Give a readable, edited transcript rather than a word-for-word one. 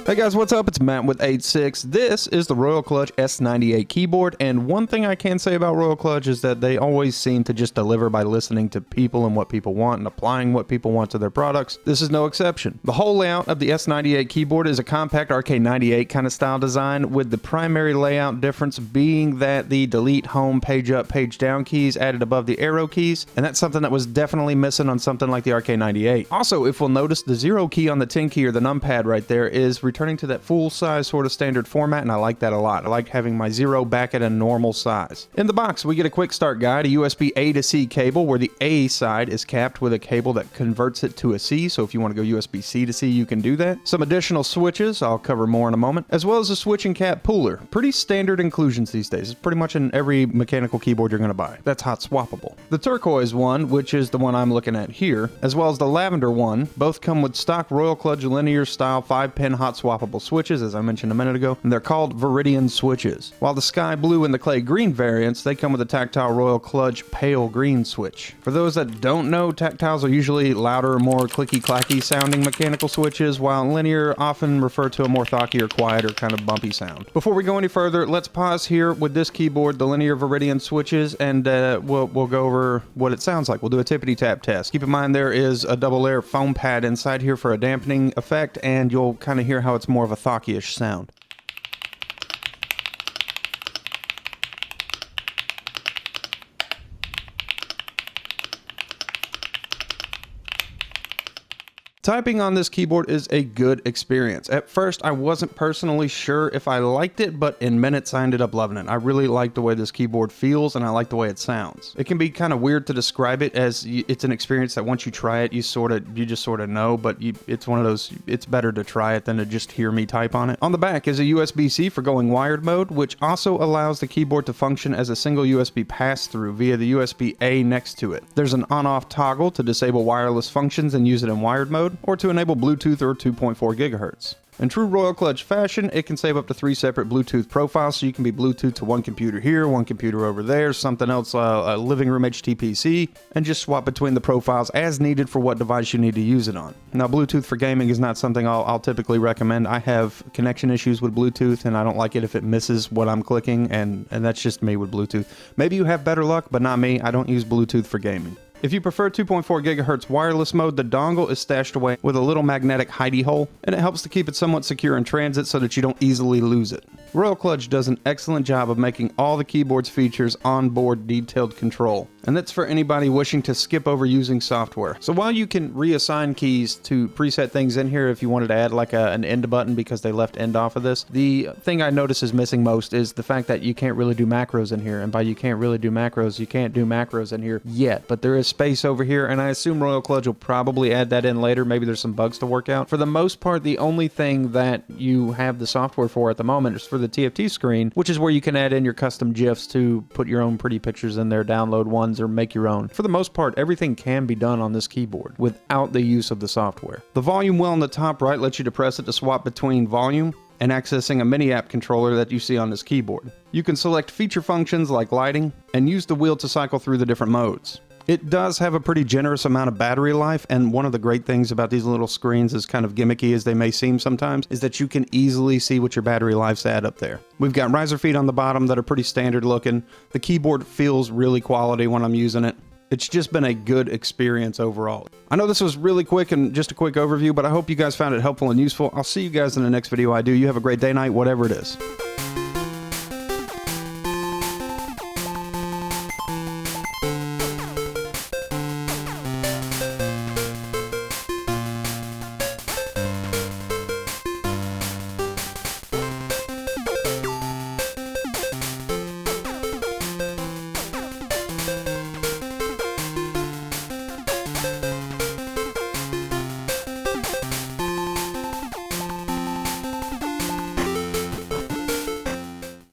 Hey guys, what's up? It's Matt with 86. This is the Royal Kludge S98 keyboard, and one thing I can say about Royal Kludge is that they always seem to just deliver by listening to people and what people want and applying what people want to their products. This is no exception. The whole layout of the S98 keyboard is a compact RK98 kind of style design, with the primary layout difference being that the delete, home, page up, page down keys added above the arrow keys, and that's something that was definitely missing on something like the RK98. Also, if we'll notice, the 0 key on the 10 key or the numpad right there is returning to that full size sort of standard format, and I like that a lot. I like having my 0 back at a normal size. In the box, we get a quick start guide, a USB A to C cable where the A side is capped with a cable that converts it to a C, so if you want to go USB C to C, you can do that. Some additional switches, I'll cover more in a moment, as well as a switch and cap pooler. Pretty standard inclusions these days. It's pretty much in every mechanical keyboard you're going to buy. That's hot swappable. The turquoise one, which is the one I'm looking at here, as well as the lavender one, both come with stock Royal Kludge linear style 5-pin hot swappable switches, as I mentioned a minute ago, and they're called Viridian switches. While the sky blue and the clay green variants, they come with a tactile Royal Kludge pale green switch. For those that don't know, tactiles are usually louder, more clicky-clacky sounding mechanical switches, while linear often refer to a more thockier, quieter, kind of bumpy sound. Before we go any further, let's pause here with this keyboard, the linear Viridian switches, and we'll go over what it sounds like. We'll do a Tippity Tap Test. Keep in mind there is a double layer foam pad inside here for a dampening effect, and you'll kind of hear how it's more of a thockish sound. Typing on this keyboard is a good experience. At first, I wasn't personally sure if I liked it, but in minutes, I ended up loving it. I really like the way this keyboard feels, and I like the way it sounds. It can be kind of weird to describe it, as it's an experience that once you try it, you just sort of know, but it's one of those, it's better to try it than to just hear me type on it. On the back is a USB-C for going wired mode, which also allows the keyboard to function as a single USB pass-through via the USB-A next to it. There's an on-off toggle to disable wireless functions and use it in wired mode, or to enable Bluetooth or 2.4 gigahertz. In true Royal Kludge fashion, it can save up to 3 separate Bluetooth profiles, so you can be Bluetooth to one computer here, one computer over there, something else, a living room HTPC, and just swap between the profiles as needed for what device you need to use it on. Now, Bluetooth for gaming is not something I'll typically recommend. I have connection issues with Bluetooth, and I don't like it if it misses what I'm clicking, and that's just me with Bluetooth. Maybe you have better luck, but not me. I don't use Bluetooth for gaming. If you prefer 2.4 gigahertz wireless mode, the dongle is stashed away with a little magnetic hidey hole, and it helps to keep it somewhat secure in transit so that you don't easily lose it. Royal Kludge does an excellent job of making all the keyboard's features onboard detailed control, and that's for anybody wishing to skip over using software. So while you can reassign keys to preset things in here if you wanted to add like an end button because they left end off of this, the thing I notice is missing most is the fact that you can't really do macros in here, and by you can't really do macros, you can't do macros in here yet, but there is space over here, and I assume Royal Kludge will probably add that in later. Maybe there's some bugs to work out. For the most part, the only thing that you have the software for at the moment is for the TFT screen, which is where you can add in your custom GIFs to put your own pretty pictures in there, download ones, or make your own. For the most part, everything can be done on this keyboard without the use of the software. The volume wheel on the top right lets you depress it to swap between volume and accessing a mini app controller that you see on this keyboard. You can select feature functions like lighting and use the wheel to cycle through the different modes. It does have a pretty generous amount of battery life, and one of the great things about these little screens, as kind of gimmicky as they may seem sometimes, is that you can easily see what your battery life's at up there. We've got riser feet on the bottom that are pretty standard looking. The keyboard feels really quality when I'm using it. It's just been a good experience overall. I know this was really quick and just a quick overview, but I hope you guys found it helpful and useful. I'll see you guys in the next video I do. You have a great day, night, whatever it is.